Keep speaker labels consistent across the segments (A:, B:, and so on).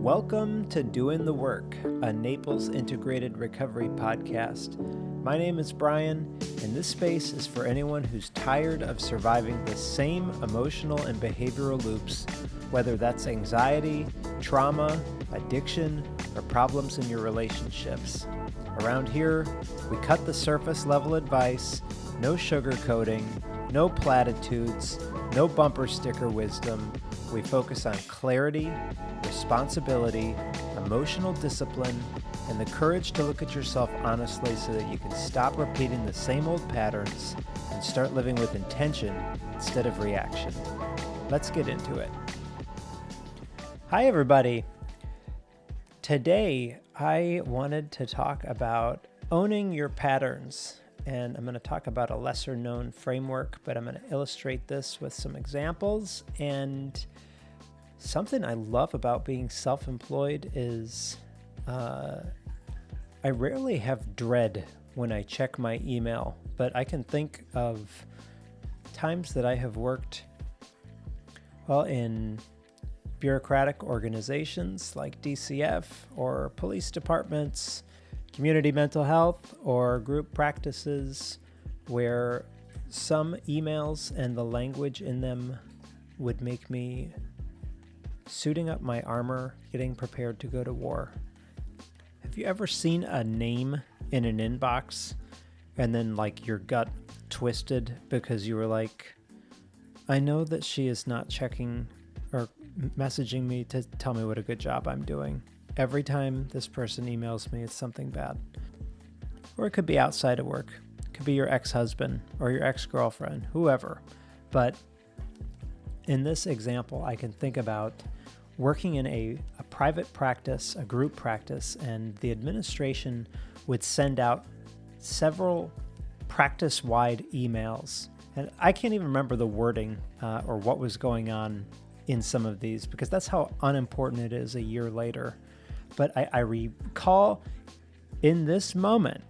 A: Welcome to Doing the Work, a Naples integrated recovery podcast. My name is Brian, and this space is for anyone who's tired of surviving the same emotional and behavioral loops, whether that's anxiety, trauma, addiction, or problems in your relationships. Around here, we cut the surface level advice, no sugarcoating, no platitudes, no bumper sticker wisdom. We focus on clarity, responsibility, emotional discipline, and the courage to look at yourself honestly so that you can stop repeating the same old patterns and start living with intention instead of reaction. Let's get into it. Hi, everybody. Today, I wanted to talk about owning your patterns, and I'm going to talk about a lesser known framework, but I'm going to illustrate this with some examples. And something I love about being self-employed is I rarely have dread when I check my email, but I can think of times that I have worked, in bureaucratic organizations like DCF or police departments, community mental health, or group practices where some emails and the language in them would make me suiting up my armor, getting prepared to go to war. Have you ever seen a name in an inbox and then your gut twisted because you were like, I know that she is not checking or messaging me to tell me what a good job I'm doing. Every time this person emails me, it's something bad. Or it could be outside of work. It could be your ex-husband or your ex-girlfriend, whoever. But in this example, I can think about working in a private practice, a group practice, and the administration would send out several practice-wide emails. And I can't even remember the wording or what was going on in some of these because that's how unimportant it is a year later. But I recall in this moment,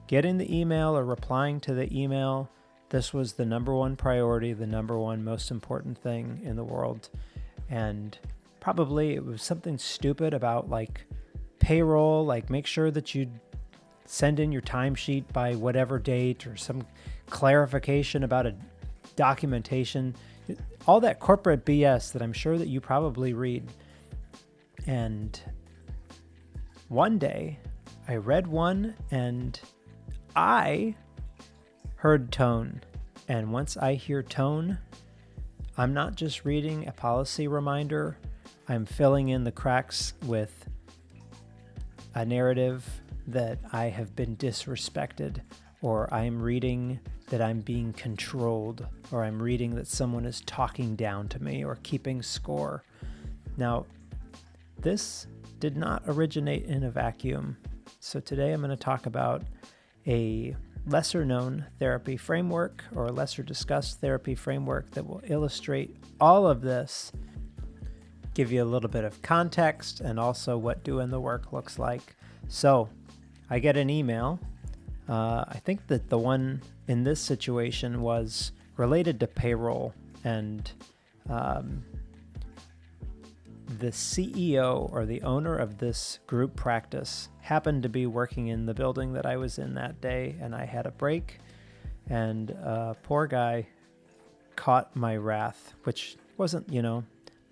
A: getting the email or replying to the email, this was the number one priority, the number one most important thing in the world. And probably it was something stupid about payroll, make sure that you send in your timesheet by whatever date or some clarification about a documentation, all that corporate BS that I'm sure that you probably read. And one day I read one and I heard tone. And once I hear tone, I'm not just reading a policy reminder, I'm filling in the cracks with a narrative that I have been disrespected, or I'm reading that I'm being controlled, or I'm reading that someone is talking down to me or keeping score. Now, this did not originate in a vacuum. So today I'm going to talk about a lesser known therapy framework or a lesser discussed therapy framework that will illustrate all of this, give you a little bit of context, and also what doing the work looks like. So I get an email. I think that the one in this situation was related to payroll, and the CEO or the owner of this group practice happened to be working in the building that I was in that day, and I had a break, and poor guy caught my wrath, which wasn't,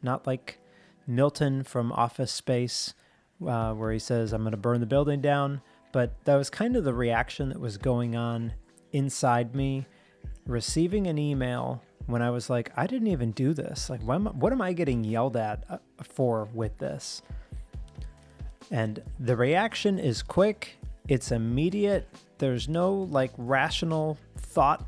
A: not like Milton from Office Space, where he says, I'm going to burn the building down. But that was kind of the reaction that was going on inside me, receiving an email when I was like, I didn't even do this. What am I getting yelled at for with this? And the reaction is quick. It's immediate. There's no rational thought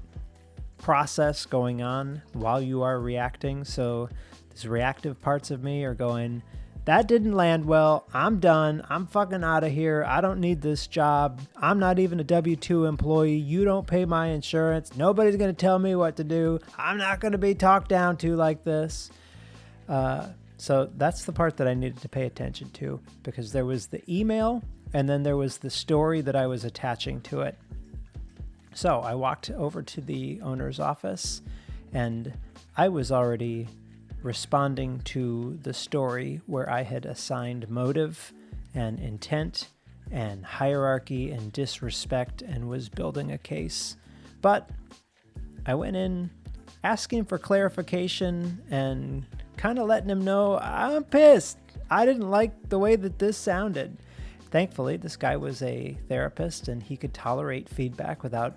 A: process going on while you are reacting. So these reactive parts of me are going, that didn't land well. I'm done. I'm fucking out of here. I don't need this job. I'm not even a W-2 employee. You don't pay my insurance. Nobody's going to tell me what to do. I'm not going to be talked down to like this. So that's the part that I needed to pay attention to, because there was the email and then there was the story that I was attaching to it. So I walked over to the owner's office and I was already responding to the story where I had assigned motive and intent and hierarchy and disrespect and was building a case. But I went in asking for clarification and kind of letting him know I'm pissed. I didn't like the way that this sounded. Thankfully, this guy was a therapist and he could tolerate feedback without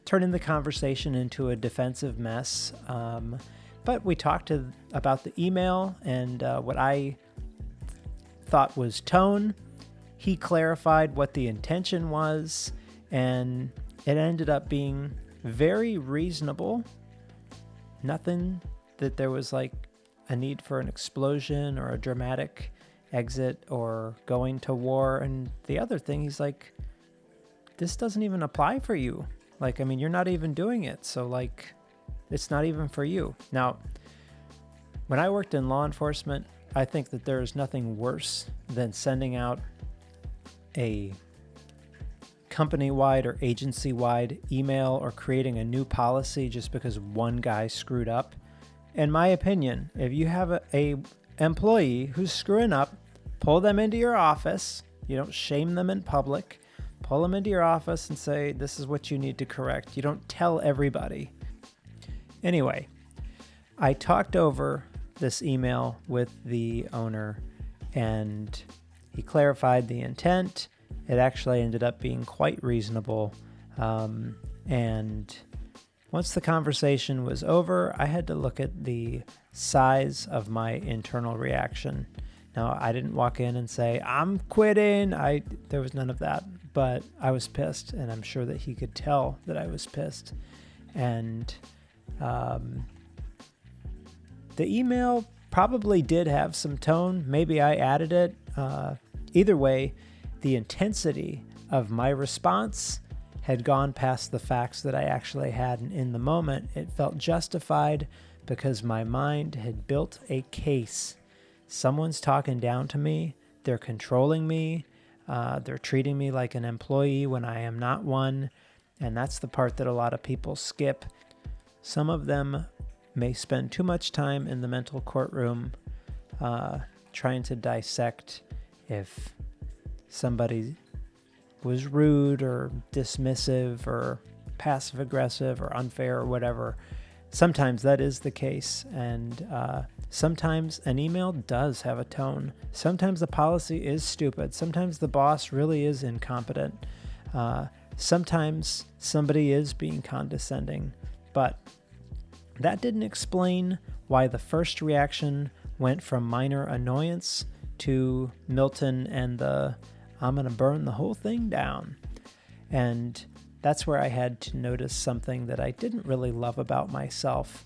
A: turning the conversation into a defensive mess. But we talked about the email and what I thought was tone. He clarified what the intention was, and it ended up being very reasonable. Nothing that there was like a need for an explosion or a dramatic exit or going to war. And the other thing, he's like, this doesn't even apply for you. Like, I mean, you're not even doing it. So like, it's not even for you. Now, when I worked in law enforcement, I think that there is nothing worse than sending out a company-wide or agency-wide email or creating a new policy just because one guy screwed up. In my opinion, if you have a employee who's screwing up, pull them into your office. You don't shame them in public. Pull them into your office and say, this is what you need to correct. You don't tell everybody. Anyway, I talked over this email with the owner and he clarified the intent. It actually ended up being quite reasonable. And once the conversation was over, I had to look at the size of my internal reaction. Now, I didn't walk in and say, I'm quitting. There was none of that, but I was pissed, and I'm sure that he could tell that I was pissed. And the email probably did have some tone. Maybe I added it. Either way, the intensity of my response had gone past the facts that I actually had. And in the moment, it felt justified because my mind had built a case. Someone's talking down to me. They're controlling me. They're treating me like an employee when I am not one. And that's the part that a lot of people skip. Some of them may spend too much time in the mental courtroom trying to dissect if somebody was rude or dismissive or passive aggressive or unfair or whatever. Sometimes that is the case, and sometimes an email does have a tone. Sometimes the policy is stupid. Sometimes the boss really is incompetent. Sometimes somebody is being condescending, but that didn't explain why the first reaction went from minor annoyance to Milton and the I'm going to burn the whole thing down. And that's where I had to notice something that I didn't really love about myself.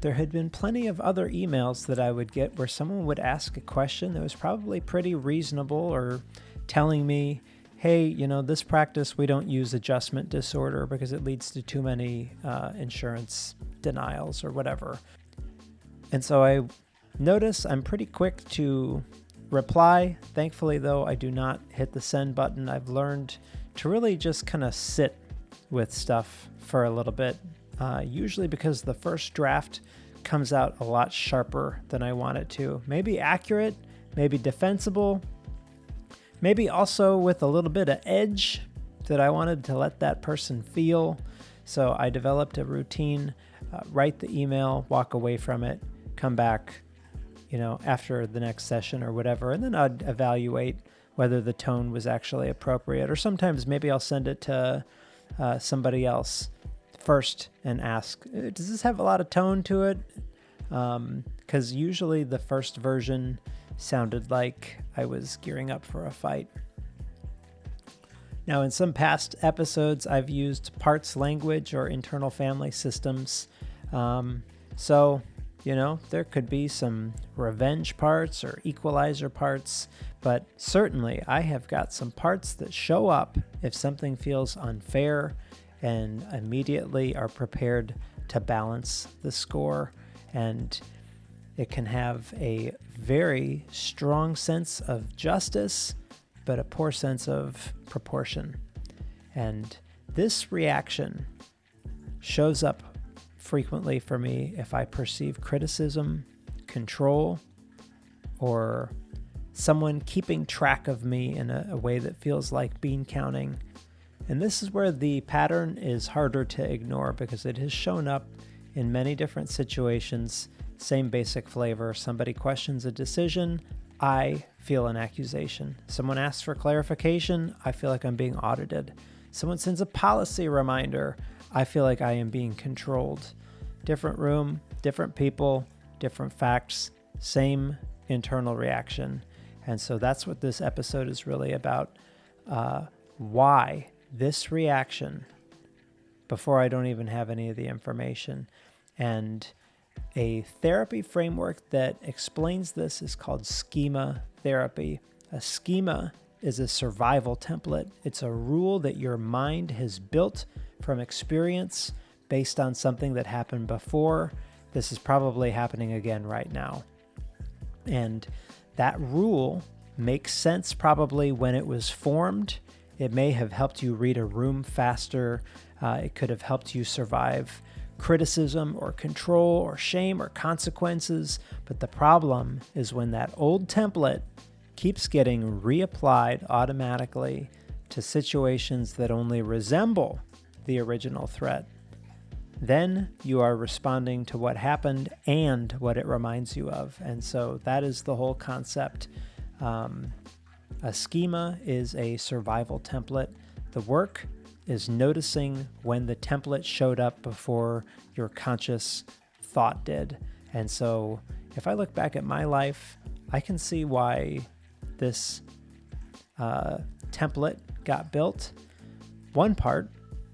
A: There had been plenty of other emails that I would get where someone would ask a question that was probably pretty reasonable or telling me, hey, this practice, we don't use adjustment disorder because it leads to too many insurance denials or whatever. And so I notice I'm pretty quick to reply. Thankfully, though, I do not hit the send button. I've learned to really just kind of sit with stuff for a little bit, usually because the first draft comes out a lot sharper than I want it to. Maybe accurate, maybe defensible, maybe also with a little bit of edge that I wanted to let that person feel. So I developed a routine, write the email, walk away from it, come back, after the next session or whatever, and then I'd evaluate whether the tone was actually appropriate. Or sometimes maybe I'll send it to somebody else first and ask, does this have a lot of tone to it? Because usually the first version sounded like I was gearing up for a fight. Now, in some past episodes, I've used parts language or internal family systems. There could be some revenge parts or equalizer parts, but certainly I have got some parts that show up if something feels unfair and immediately are prepared to balance the score. And it can have a very strong sense of justice, but a poor sense of proportion. And this reaction shows up frequently for me if I perceive criticism control or someone keeping track of me in a way that feels like bean counting. And this is where the pattern is harder to ignore because it has shown up in many different situations. Same basic flavor. Somebody questions a decision, I feel an accusation. Someone asks for clarification, I feel like I'm being audited. Someone sends a policy reminder, I feel like I am being controlled. Different room, different people, different facts, same internal reaction. And so that's what this episode is really about. Why this reaction before I don't even have any of the information. And a therapy framework that explains this is called schema therapy. A schema is a survival template. It's a rule that your mind has built from experience based on something that happened before. This is probably happening again right now. And that rule makes sense probably when it was formed. It may have helped you read a room faster. It could have helped you survive criticism or control or shame or consequences. But the problem is when that old template keeps getting reapplied automatically to situations that only resemble the original threat. Then you are responding to what happened and what it reminds you of. And so that is the whole concept. A schema is a survival template. The work is noticing when the template showed up before your conscious thought did. And so if I look back at my life, I can see why this template got built. One part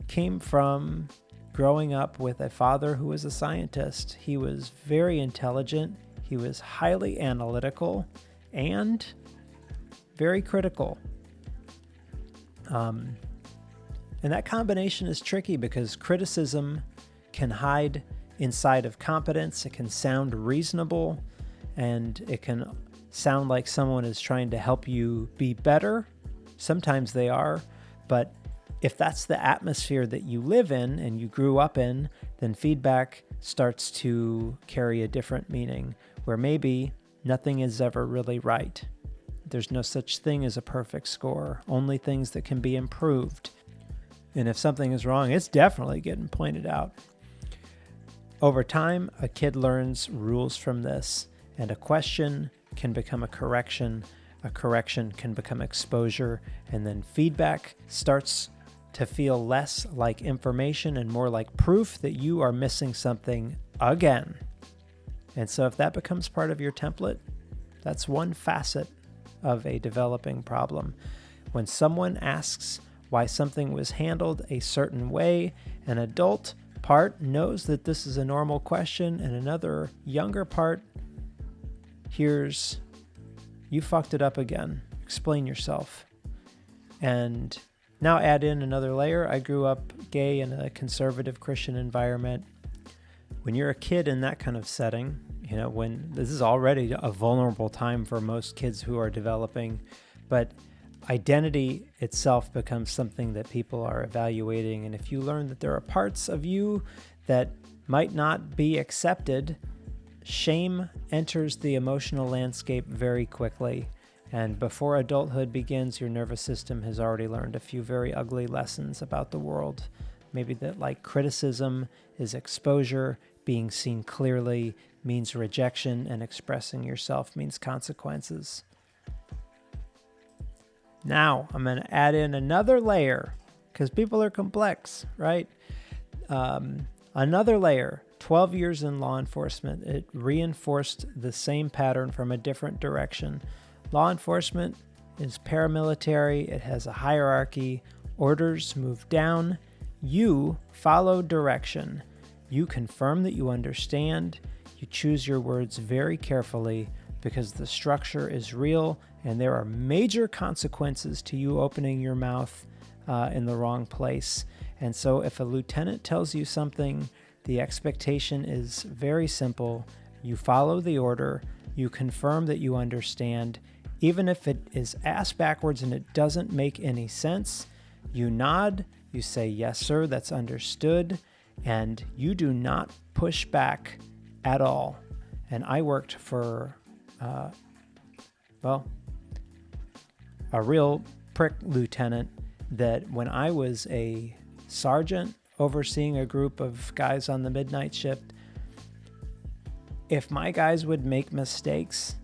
A: came from growing up with a father who was a scientist. He was very intelligent, he was highly analytical, and very critical. And that combination is tricky because criticism can hide inside of competence. It can sound reasonable, and it can sound like someone is trying to help you be better. Sometimes they are, but if that's the atmosphere that you live in and you grew up in, then feedback starts to carry a different meaning, where maybe nothing is ever really right. There's no such thing as a perfect score, only things that can be improved. And if something is wrong, it's definitely getting pointed out. Over time, a kid learns rules from this, and a question can become a correction can become exposure, and then feedback starts to feel less like information and more like proof that you are missing something again. And so if that becomes part of your template, that's one facet of a developing problem. When someone asks why something was handled a certain way, an adult part knows that this is a normal question, and another younger part hears, "You fucked it up again. Explain yourself." And now add in another layer. I grew up gay in a conservative Christian environment. When you're a kid in that kind of setting, when this is already a vulnerable time for most kids who are developing, but identity itself becomes something that people are evaluating. And if you learn that there are parts of you that might not be accepted, shame enters the emotional landscape very quickly. And before adulthood begins, your nervous system has already learned a few very ugly lessons about the world. Maybe that like criticism is exposure, being seen clearly means rejection, and expressing yourself means consequences. Now, I'm going to add in another layer because people are complex, right? Another layer, 12 years in law enforcement. It reinforced the same pattern from a different direction. Law enforcement is paramilitary. It has a hierarchy. Orders move down. You follow direction. You confirm that you understand. You choose your words very carefully because the structure is real and there are major consequences to you opening your mouth in the wrong place. And so if a lieutenant tells you something, the expectation is very simple. You follow the order. You confirm that you understand. Even if it is ass backwards and it doesn't make any sense, you nod, you say, "Yes, sir, that's understood," and you do not push back at all. And I worked for, a real prick lieutenant that when I was a sergeant overseeing a group of guys on the midnight shift, if my guys would make mistakes,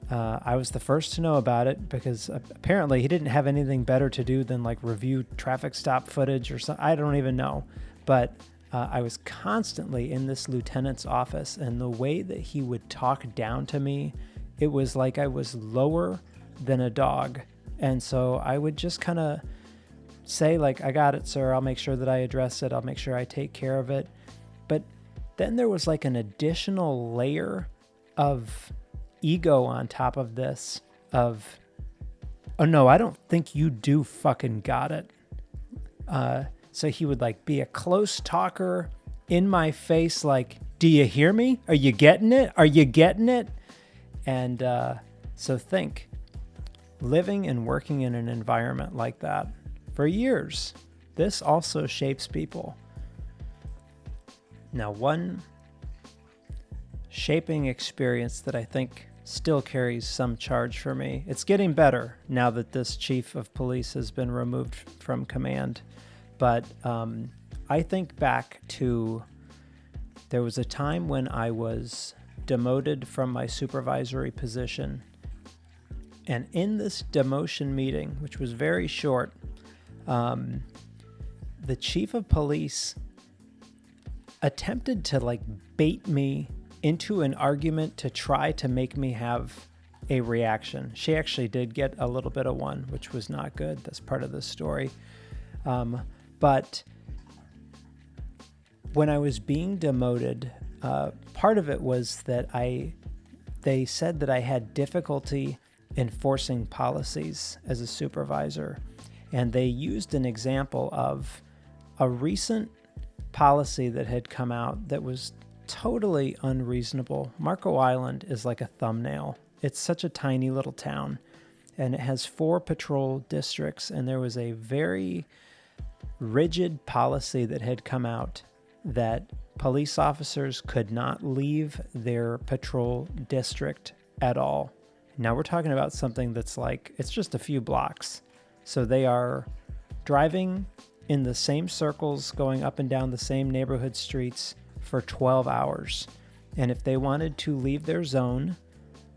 A: I was the first to know about it, because apparently he didn't have anything better to do than like review traffic stop footage or something. I don't even know. But I was constantly in this lieutenant's office, and the way that he would talk down to me, it was like I was lower than a dog. And so I would just kind of say like, I got it, sir. I'll make sure that I address it. I'll make sure I take care of it. But then there was like an additional layer of ego on top of this of, oh no, I don't think you do fucking got it. So he would like be a close talker in my face, like, do you hear me? Are you getting it? Are you getting it? And so think, living and working in an environment like that for years, this also shapes people. Now, one shaping experience that I think still carries some charge for me. It's getting better now that this chief of police has been removed from command. But I think back to, there was a time when I was demoted from my supervisory position. And in this demotion meeting, which was very short, the chief of police attempted to like bait me into an argument to try to make me have a reaction. She actually did get a little bit of one, which was not good. That's part of the story. But when I was being demoted, part of it was that they said that I had difficulty enforcing policies as a supervisor. And they used an example of a recent policy that had come out that was totally unreasonable. Marco Island is like a thumbnail. It's such a tiny little town, and it has 4 patrol districts, and there was a very rigid policy that had come out that police officers could not leave their patrol district at all. Now we're talking about something that's like, it's just a few blocks. So they are driving in the same circles, going up and down the same neighborhood streets for 12 hours. And if they wanted to leave their zone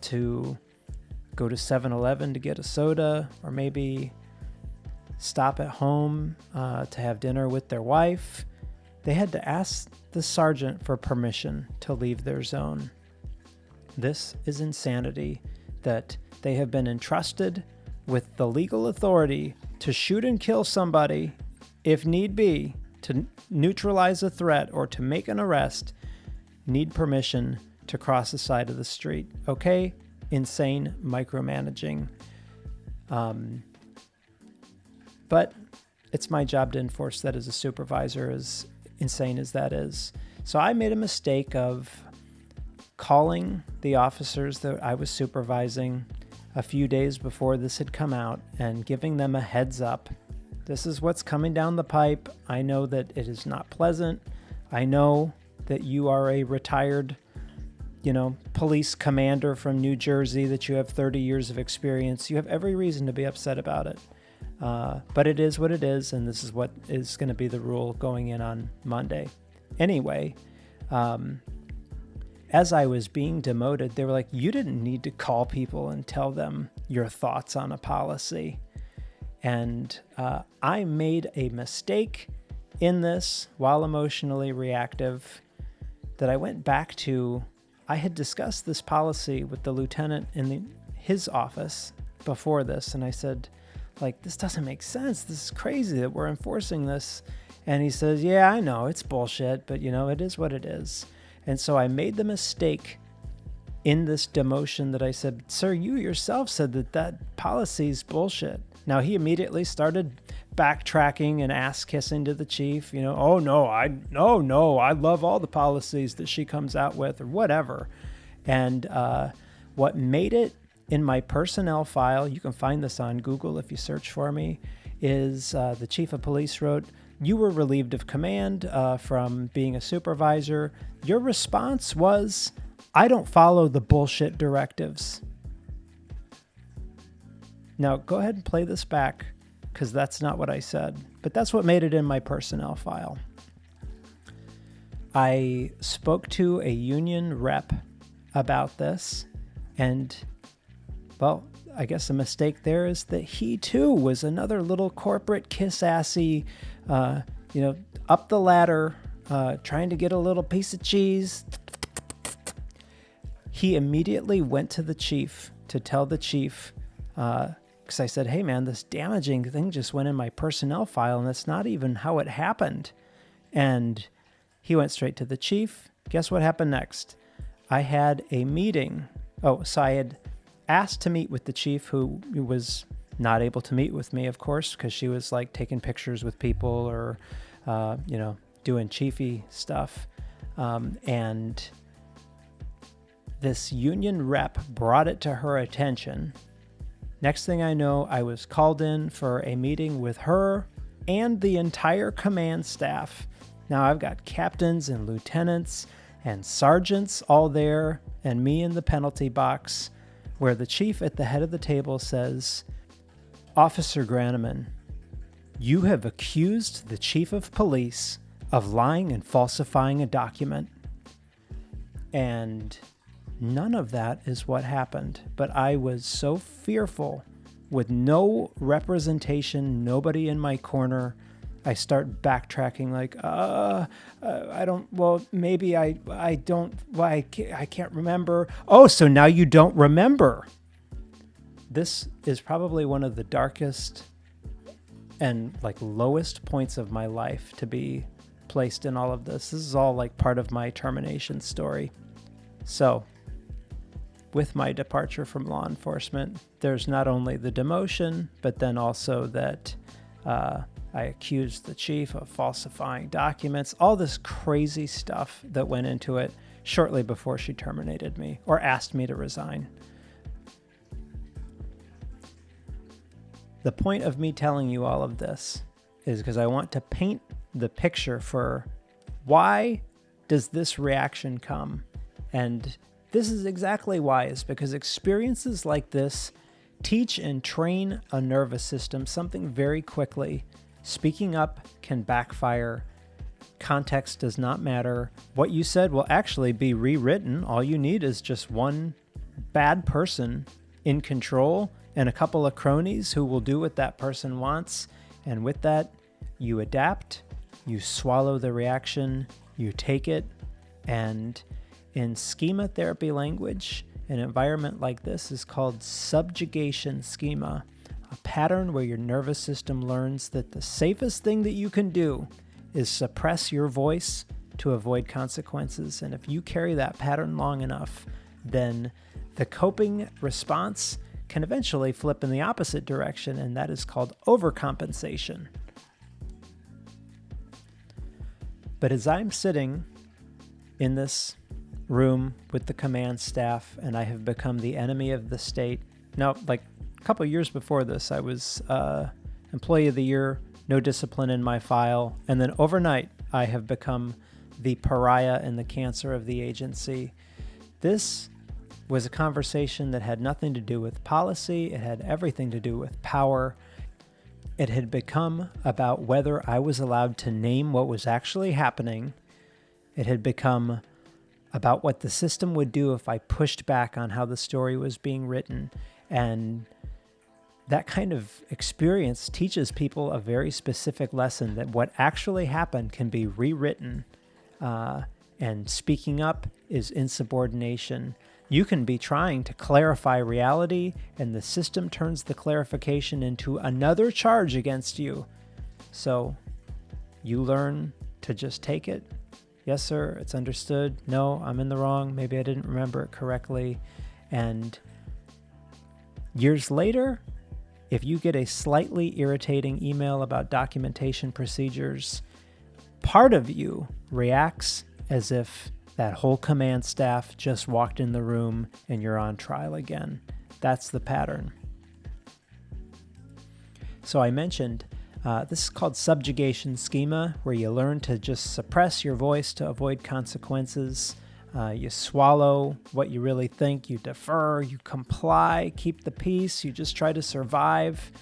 A: to go to 7-Eleven to get a soda, or maybe stop at home to have dinner with their wife, they had to ask the sergeant for permission to leave their zone. This is insanity, that they have been entrusted with the legal authority to shoot and kill somebody if need be, to neutralize a threat or to make an arrest, need permission to cross the side of the street. Okay? Insane micromanaging. But it's my job to enforce that as a supervisor, as insane as that is. So I made a mistake of calling the officers that I was supervising a few days before this had come out and giving them a heads up. This is what's coming down the pipe. I know that it is not pleasant. I know that you are a retired, police commander from New Jersey, that you have 30 years of experience. You have every reason to be upset about it. But it is what it is, and this is what is going to be the rule going in on Monday. Anyway, as I was being demoted, they were like, you didn't need to call people and tell them your thoughts on a policy. And I made a mistake in this while emotionally reactive that I went back to. I had discussed this policy with the lieutenant in his office before this, and I said, this doesn't make sense. This is crazy that we're enforcing this. And he says, yeah, I know, it's bullshit, but it is what it is. And so I made the mistake in this demotion that I said, sir, you yourself said that policy is bullshit. Now he immediately started backtracking and ass kissing to the chief, oh no, I love all the policies that she comes out with, or whatever. And what made it in my personnel file, you can find this on Google if you search for me, is the chief of police wrote, you were relieved of command from being a supervisor. Your response was, I don't follow the bullshit directives. Now, go ahead and play this back, because that's not what I said, but that's what made it in my personnel file. I spoke to a union rep about this, and, well, I guess a mistake there is that he too was another little corporate kiss-assy, up the ladder, trying to get a little piece of cheese. He immediately went to the chief to tell the chief, because I said, hey man, this damaging thing just went in my personnel file and that's not even how it happened. And he went straight to the chief. Guess what happened next? I had a meeting. So I had asked to meet with the chief, who was not able to meet with me, of course, because she was like taking pictures with people or, doing chiefy stuff. And this union rep brought it to her attention. Next thing I know, I was called in for a meeting with her and the entire command staff. Now I've got captains and lieutenants and sergeants all there, and me in the penalty box, where the chief at the head of the table says, Officer Graneman, you have accused the chief of police of lying and falsifying a document. And none of that is what happened, but I was so fearful with no representation, nobody in my corner. I start backtracking like, I can't remember. Oh, so now you don't remember. This is probably one of the darkest and like lowest points of my life to be placed in all of this. This is all like part of my termination story. So, with my departure from law enforcement, there's not only the demotion, but then also that I accused the chief of falsifying documents, all this crazy stuff that went into it shortly before she terminated me or asked me to resign. The point of me telling you all of this is because I want to paint the picture for why does this reaction come? And this is exactly why, is because experiences like this teach and train a nervous system something very quickly. Speaking up can backfire. Context does not matter. What you said will actually be rewritten. All you need is just one bad person in control and a couple of cronies who will do what that person wants. And with that, you adapt, you swallow the reaction, you take it, and in schema therapy language, an environment like this is called subjugation schema, a pattern where your nervous system learns that the safest thing that you can do is suppress your voice to avoid consequences. And if you carry that pattern long enough, then the coping response can eventually flip in the opposite direction, and that is called overcompensation. But as I'm sitting in this room with the command staff, and I have become the enemy of the state. Now, like a couple of years before this, I was Employee of the Year, no discipline in my file, and then overnight, I have become the pariah and the cancer of the agency. This was a conversation that had nothing to do with policy. It had everything to do with power. It had become about whether I was allowed to name what was actually happening. It had become about what the system would do if I pushed back on how the story was being written. And that kind of experience teaches people a very specific lesson, that what actually happened can be rewritten. And speaking up is insubordination. You can be trying to clarify reality, and the system turns the clarification into another charge against you. So you learn to just take it. Yes, sir, it's understood. No, I'm in the wrong. Maybe I didn't remember it correctly. And years later, if you get a slightly irritating email about documentation procedures, part of you reacts as if that whole command staff just walked in the room and you're on trial again. That's the pattern. So I mentioned this is called subjugation schema, where you learn to just suppress your voice to avoid consequences. You swallow what you really think, you defer, you comply, keep the peace, you just try to survive.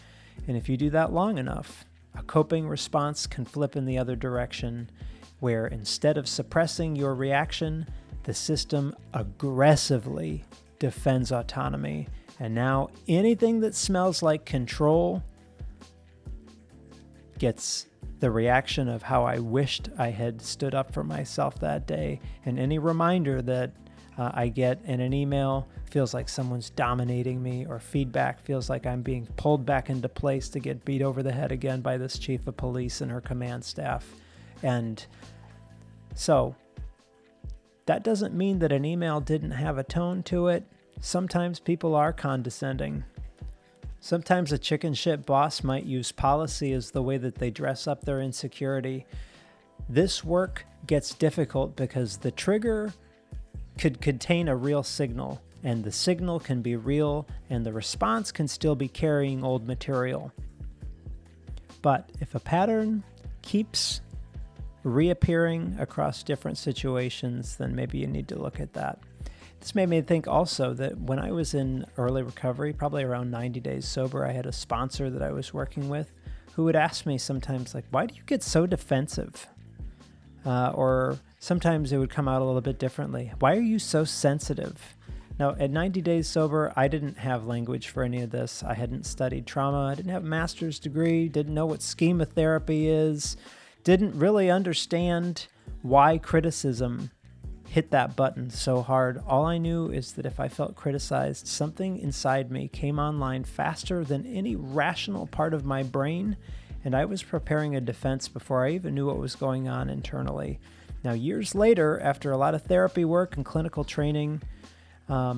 A: And if you do that long enough, a coping response can flip in the other direction, where instead of suppressing your reaction, the system aggressively defends autonomy. And now anything that smells like control gets the reaction of how I wished I had stood up for myself that day. And any reminder that I get in an email feels like someone's dominating me, or feedback feels like I'm being pulled back into place to get beat over the head again by this chief of police and her command staff. And so that doesn't mean that an email didn't have a tone to it. Sometimes people are condescending. Sometimes a chicken shit boss might use policy as the way that they dress up their insecurity. This work gets difficult because the trigger could contain a real signal, and the signal can be real, and the response can still be carrying old material. But if a pattern keeps reappearing across different situations, then maybe you need to look at that. This made me think also that when I was in early recovery, probably around 90 days sober, I had a sponsor that I was working with who would ask me sometimes, like, why do you get so defensive? Or sometimes it would come out a little bit differently. Why are you so sensitive? Now, at 90 days sober, I didn't have language for any of this. I hadn't studied trauma. I didn't have a master's degree, didn't know what schema therapy is, didn't really understand why criticism hit that button so hard. All I knew is that if I felt criticized, something inside me came online faster than any rational part of my brain, and I was preparing a defense before I even knew what was going on internally. Now, years later, after a lot of therapy work and clinical training, a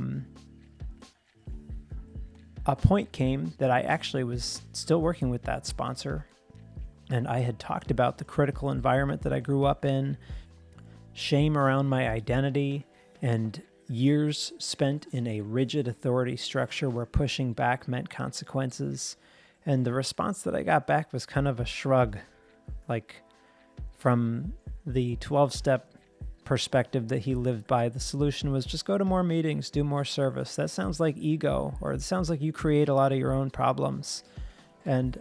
A: point came that I actually was still working with that sponsor, and I had talked about the critical environment that I grew up in, shame around my identity, and years spent in a rigid authority structure where pushing back meant consequences. And the response that I got back was kind of a shrug, like from the 12-step perspective that he lived by. The solution was just go to more meetings, do more service. That sounds like ego, or it sounds like you create a lot of your own problems. And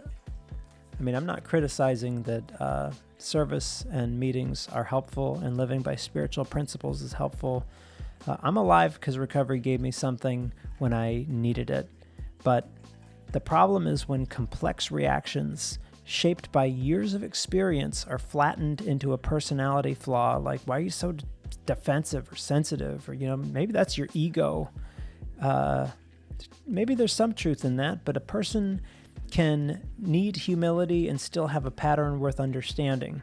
A: I mean, I'm not criticizing that service and meetings are helpful and living by spiritual principles is helpful. I'm alive because recovery gave me something when I needed it. But the problem is when complex reactions shaped by years of experience are flattened into a personality flaw, like, why are you so defensive or sensitive? Or, maybe that's your ego. Maybe there's some truth in that, but a person can need humility and still have a pattern worth understanding.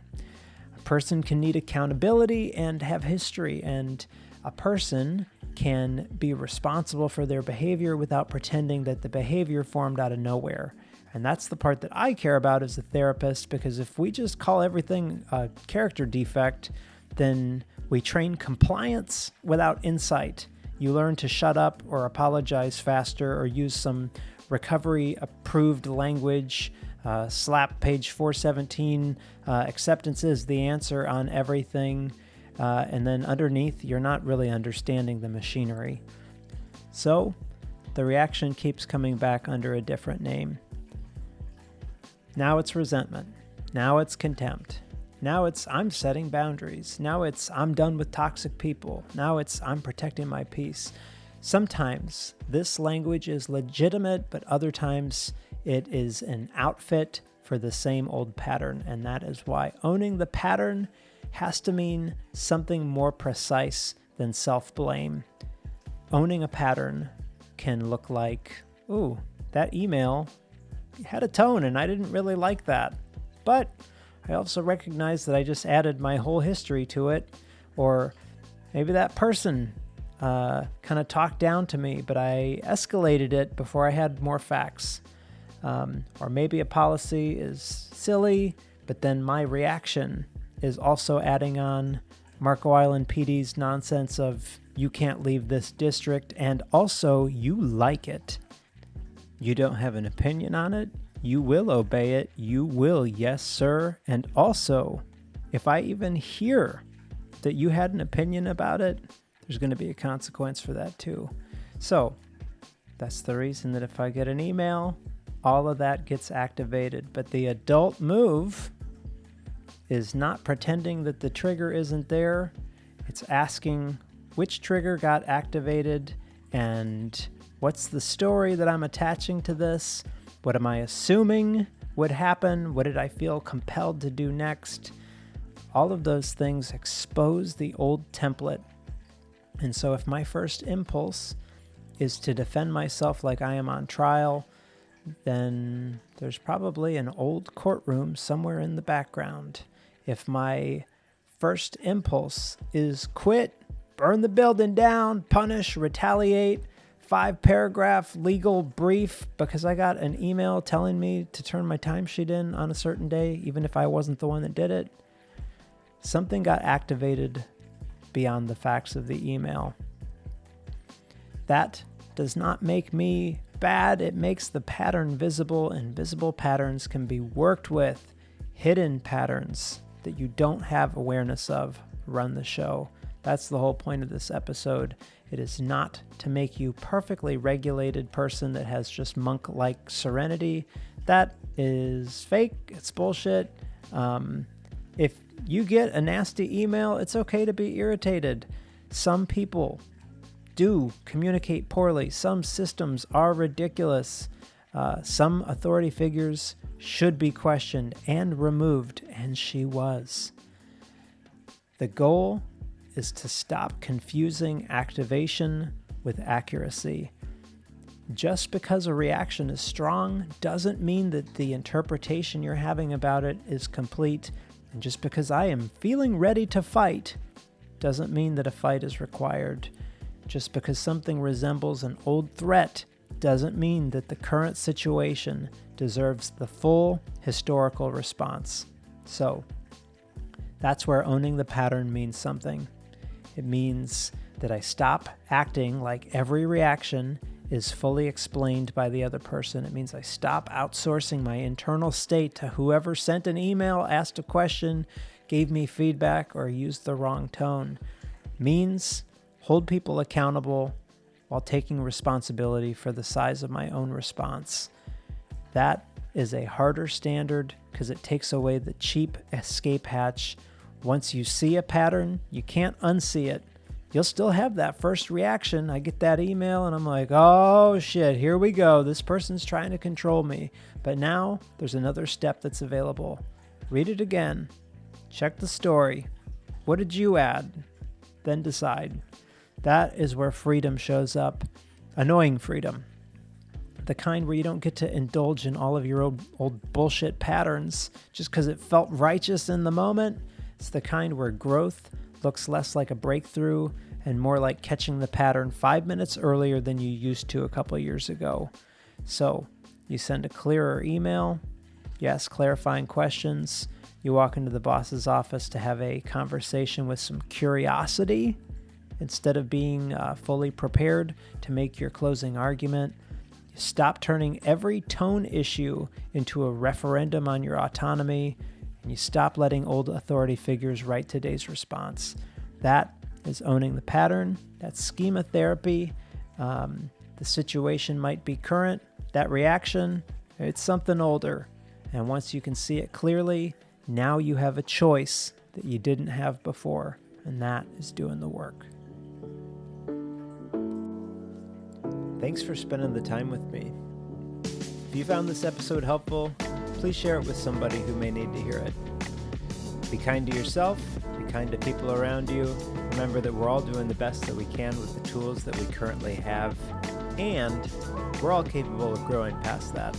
A: A person can need accountability and have history, and a person can be responsible for their behavior without pretending that the behavior formed out of nowhere. And that's the part that I care about as a therapist, because if we just call everything a character defect, then we train compliance without insight. You learn to shut up or apologize faster or use some recovery-approved language, slap page 417, acceptance is the answer on everything, and then underneath, you're not really understanding the machinery. So the reaction keeps coming back under a different name. Now it's resentment. Now it's contempt. Now it's I'm setting boundaries. Now it's I'm done with toxic people. Now it's I'm protecting my peace. Sometimes this language is legitimate, but other times it is an outfit for the same old pattern. And that is why owning the pattern has to mean something more precise than self-blame. Owning a pattern can look like, ooh, that email had a tone and I didn't really like that. But I also recognize that I just added my whole history to it. Or maybe that person kind of talked down to me, but I escalated it before I had more facts. Or maybe a policy is silly, but then my reaction is also adding on Marco Island PD's nonsense of you can't leave this district, and also you like it. You don't have an opinion on it. You will obey it. You will, yes, sir. And also, if I even hear that you had an opinion about it, there's going to be a consequence for that too. So that's the reason that if I get an email, all of that gets activated. But the adult move is not pretending that the trigger isn't there. It's asking which trigger got activated and what's the story that I'm attaching to this? What am I assuming would happen? What did I feel compelled to do next? All of those things expose the old template. And so if my first impulse is to defend myself like I am on trial, then there's probably an old courtroom somewhere in the background. If my first impulse is quit, burn the building down, punish, retaliate, 5-paragraph legal brief because I got an email telling me to turn my timesheet in on a certain day, even if I wasn't the one that did it, something got activated beyond the facts of the email. That does not make me bad. It makes the pattern visible, and visible patterns can be worked with. Hidden patterns that you don't have awareness of run the show. That's the whole point of this episode. It is not to make you perfectly regulated person that has just monk-like serenity. That is fake. It's bullshit. If you get a nasty email, it's okay to be irritated. Some people do communicate poorly. Some systems are ridiculous. Some authority figures should be questioned and removed, and she was. The goal is to stop confusing activation with accuracy. Just because a reaction is strong doesn't mean that the interpretation you're having about it is complete. And just because I am feeling ready to fight doesn't mean that a fight is required. Just because something resembles an old threat doesn't mean that the current situation deserves the full historical response. So that's where owning the pattern means something. It means that I stop acting like every reaction is fully explained by the other person. It means I stop outsourcing my internal state to whoever sent an email, asked a question, gave me feedback, or used the wrong tone. It means hold people accountable while taking responsibility for the size of my own response. That is a harder standard because it takes away the cheap escape hatch. Once you see a pattern, you can't unsee it. You'll still have that first reaction. I get that email and I'm like, oh shit, here we go. This person's trying to control me. But now there's another step that's available. Read it again. Check the story. What did you add? Then decide. That is where freedom shows up. Annoying freedom. The kind where you don't get to indulge in all of your old bullshit patterns just because it felt righteous in the moment. It's the kind where growth looks less like a breakthrough and more like catching the pattern 5 minutes earlier than you used to a couple of years ago. So you send a clearer email, you ask clarifying questions, you walk into the boss's office to have a conversation with some curiosity instead of being fully prepared to make your closing argument. You stop turning every tone issue into a referendum on your autonomy, and you stop letting old authority figures write today's response. That is owning the pattern. That's schema therapy. The situation might be current. That reaction, it's something older. And once you can see it clearly, now you have a choice that you didn't have before, and that is doing the work. Thanks for spending the time with me. If you found this episode helpful, please share it with somebody who may need to hear it. Be kind to yourself, be kind to people around you. Remember that we're all doing the best that we can with the tools that we currently have, and we're all capable of growing past that.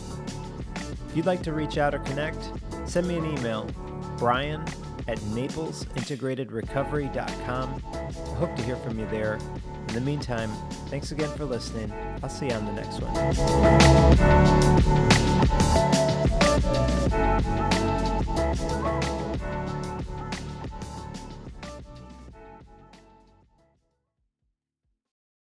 A: If you'd like to reach out or connect, send me an email, brian@naplesintegratedrecovery.com. I hope to hear from you there. In the meantime, thanks again for listening. I'll see you on the next one.